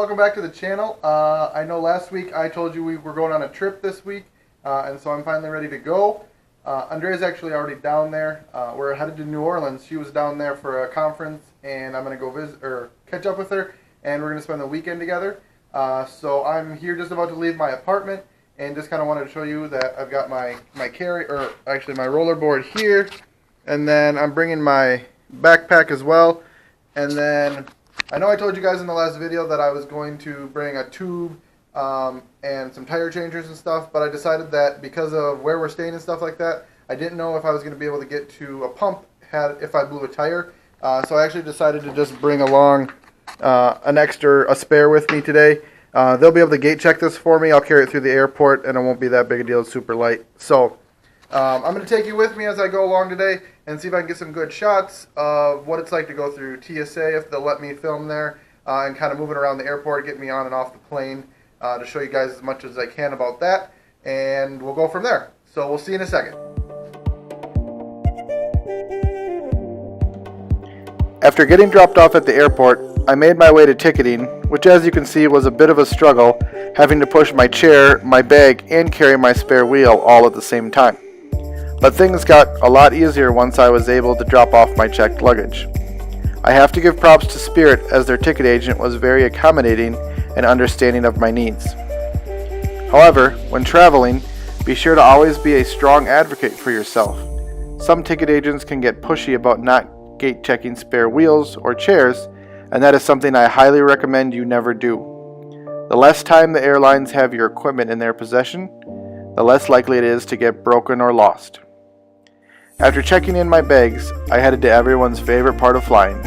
welcome back to the channel. I know last week I told you we were going on a trip this week, and so I'm finally ready to go. Andrea's actually already down there. We're headed to New Orleans. She was down there for a conference, and I'm going to go visit or catch up with her, and we're going to spend the weekend together. So I'm here just about to leave my apartment, and just kind of wanted to show you that I've got my rollerboard here, and then I'm bringing my backpack as well, and then I know I told you guys in the last video that I was going to bring a tube and some tire changers and stuff, but I decided that because of where we're staying and stuff like that, I didn't know if I was going to be able to get to a pump if I blew a tire. So I actually decided to just bring along a spare with me today. They'll be able to gate check this for me. I'll carry it through the airport, and it won't be that big a deal. It's super light. So I'm going to take you with me as I go along today and see if I can get some good shots of what it's like to go through TSA, if they'll let me film there, and kind of moving around the airport, get me on and off the plane, to show you guys as much as I can about that, and we'll go from there. So we'll see you in a second. After getting dropped off at the airport, I made my way to ticketing, which as you can see was a bit of a struggle, having to push my chair, my bag, and carry my spare wheel all at the same time. But things got a lot easier once I was able to drop off my checked luggage. I have to give props to Spirit, as their ticket agent was very accommodating and understanding of my needs. However, when traveling, be sure to always be a strong advocate for yourself. Some ticket agents can get pushy about not gate checking spare wheels or chairs, and that is something I highly recommend you never do. The less time the airlines have your equipment in their possession, the less likely it is to get broken or lost. After checking in my bags, I headed to everyone's favorite part of flying,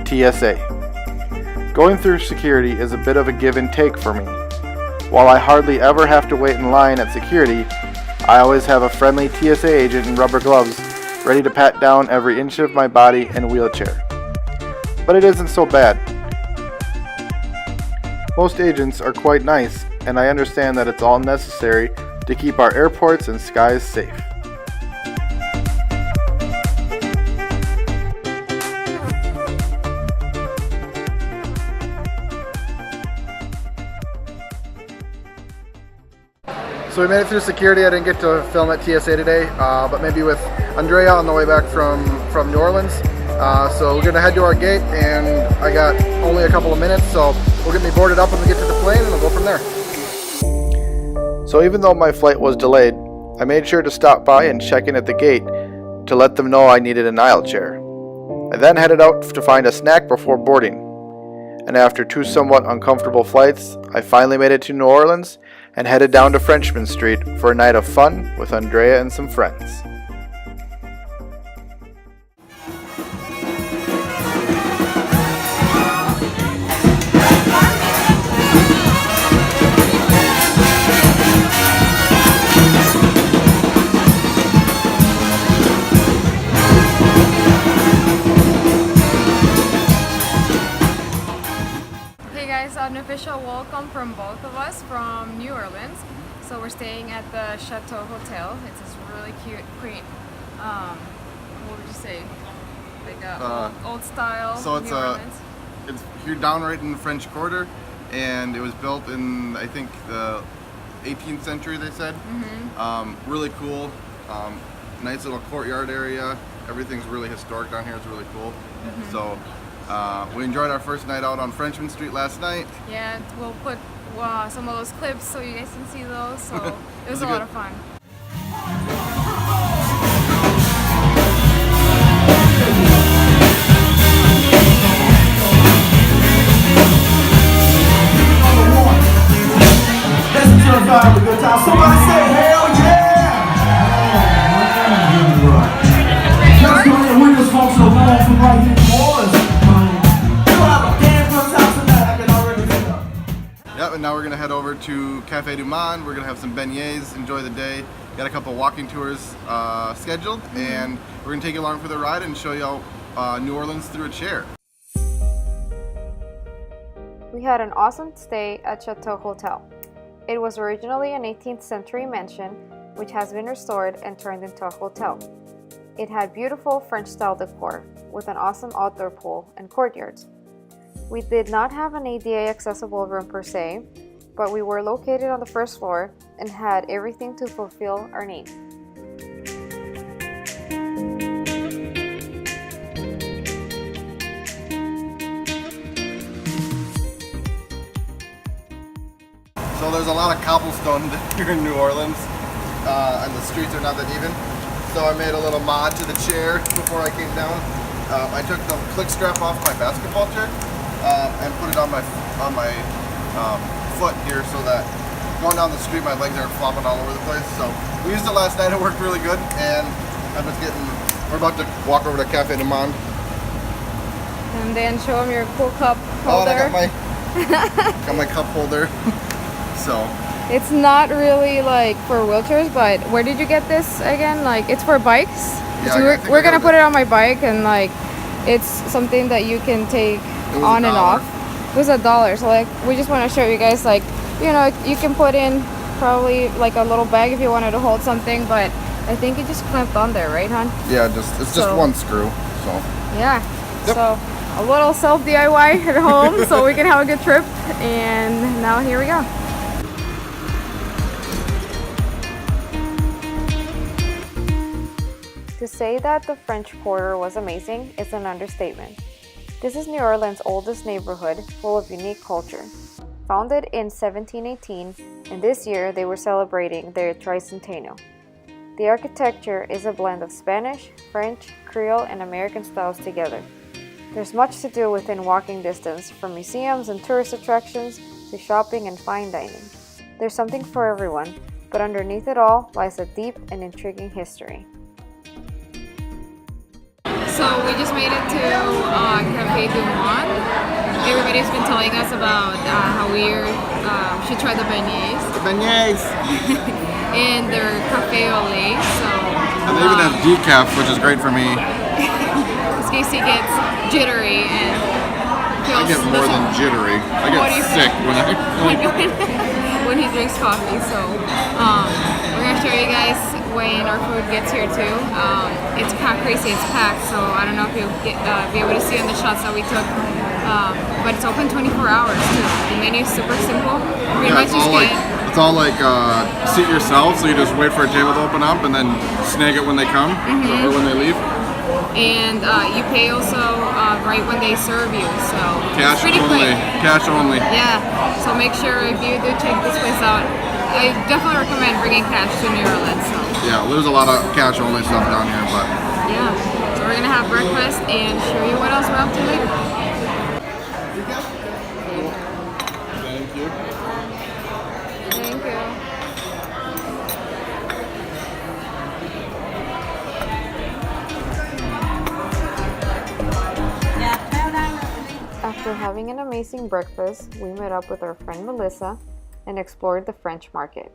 TSA. Going through security is a bit of a give and take for me. While I hardly ever have to wait in line at security, I always have a friendly TSA agent in rubber gloves ready to pat down every inch of my body and wheelchair. But it isn't so bad. Most agents are quite nice, and I understand that it's all necessary to keep our airports and skies safe. So we made it through security. I didn't get to film at TSA today, but maybe with Andrea on the way back from New Orleans. So we're going to head to our gate, and I got only a couple of minutes, so we'll get me boarded up when we get to the plane, and we'll go from there. So even though my flight was delayed, I made sure to stop by and check in at the gate to let them know I needed an aisle chair. I then headed out to find a snack before boarding. And after two somewhat uncomfortable flights, I finally made it to New Orleans and headed down to Frenchman Street for a night of fun with Andrea and some friends. An official welcome from both of us from New Orleans. So we're staying at the Chateau Hotel. It's this really cute, quaint, what would you say? Like a old style so New Orleans. It's here down right in the French Quarter, and it was built in, I think, the 18th century, they said. Mm-hmm. Really cool. Nice little courtyard area. Everything's really historic down here. It's really cool. Mm-hmm. So we enjoyed our first night out on Frenchman Street last night. Yeah, we'll put some of those clips so you guys can see those. So it was a lot of fun. Somebody say hell yeah! Let's go ahead with this folks so long from right here in New Orleans. Yep, and now we're going to head over to Cafe du Monde. We're going to have some beignets, enjoy the day. Got a couple walking tours scheduled, and we're going to take you along for the ride and show you New Orleans through a chair. We had an awesome stay at Chateau Hotel. It was originally an 18th century mansion, which has been restored and turned into a hotel. It had beautiful French-style decor, with an awesome outdoor pool and courtyards. We did not have an ADA accessible room per se, but we were located on the first floor and had everything to fulfill our needs. So there's a lot of cobblestone here in New Orleans, and the streets are not that even. So I made a little mod to the chair before I came down. I took the click strap off my basketball chair and put it on my foot here, so that going down the street my legs aren't flopping all over the place. So we used it last night. It worked really good, and we're about to walk over to Cafe de Monde. And then show them your cool cup Oh, holder. and I got my cup holder. So It's not really like for wheelchairs, but where did you get this again? Like, it's for bikes? Yeah, So I think we're I got gonna put it on my bike, and like it's something that you can take was on and $1. off. It was $1. So like we just want to show you guys, like, you know, you can put in probably like a little bag if you wanted to hold something, but I think it just clamped on there, right, hon? yeah, it's just So- one screw. So Yeah. Yep. So a little self DIY at home so we can have a good trip. And now here we go. To say that the French Quarter was amazing is an understatement. This is New Orleans' oldest neighborhood, full of unique culture. Founded in 1718, and this year they were celebrating their tricentennial. The architecture is a blend of Spanish, French, Creole, and American styles together. There's much to do within walking distance, from museums and tourist attractions to shopping and fine dining. There's something for everyone, but underneath it all lies a deep and intriguing history. So we just made it to Cafe du Monde. Everybody's been telling us about how we should try the beignets the beignets. and their cafe au lait. So And they even have decaf, which is great for me. in case he gets jittery and I get more than jittery. I What do you get sick when I when he drinks coffee. So we're gonna show you guys when our food gets here too. It's packed crazy, it's packed, so I don't know if you'll be able to see on the shots that we took. But it's open 24 hours too. The menu is super simple. Pretty much just get It's all like seat yourself, so you just wait for a table to open up and then snag it when they come or when they leave. and you pay also right when they serve you. So Cash it's pretty only. quick. Cash only. Yeah. So make sure if you do check this place out, I definitely recommend bringing cash to New Orleans. So. Yeah, there's a lot of cash only stuff down here, but Yeah, so we're gonna have breakfast and show you what else we're up to later. thank you. Thank you. After having an amazing breakfast, we met up with our friend Melissa and explored the French market.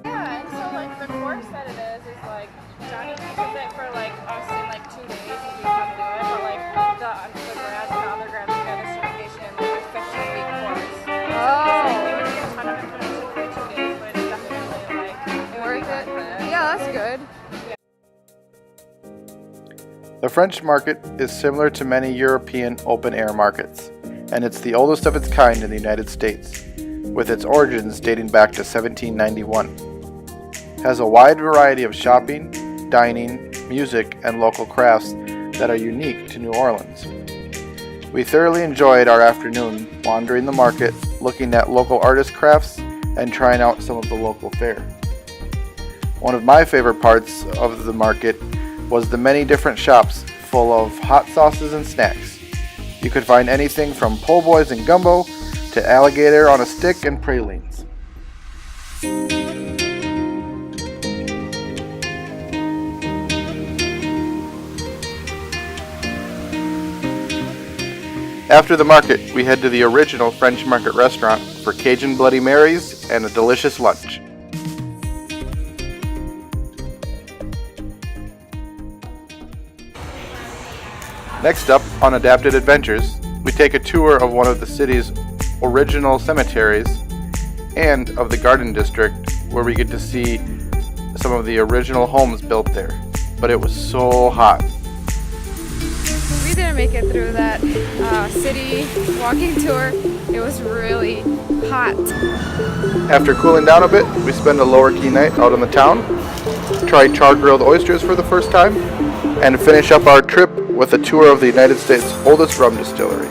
Yeah, and so like the course that it is like Johnny teaches it for like us in like 2 days if we come do it, but like the grads and the other grads we get a certification in like a 15-week course. So like, we would get a ton of information for 2 days, but it's definitely like it would be worth it. Yeah, that's good. The French market is similar to many European open-air markets, and it's the oldest of its kind in the United States, with its origins dating back to 1791. It has a wide variety of shopping, dining, music, and local crafts that are unique to New Orleans. We thoroughly enjoyed our afternoon wandering the market, looking at local artist crafts, and trying out some of the local fare. One of my favorite parts of the market was the many different shops full of hot sauces and snacks. You could find anything from po' boys and gumbo to alligator on a stick and pralines. After the market, we head to the original French Market restaurant for Cajun Bloody Marys and a delicious lunch. Next up, on Adapted Adventures, we take a tour of one of the city's original cemeteries and of the Garden District, where we get to see some of the original homes built there. but it was so hot. We didn't make it through that city walking tour. It was really hot. After cooling down a bit, we spent a lower key night out in the town, tried char-grilled oysters for the first time, and finish up our trip with a tour of the United States' oldest rum distillery.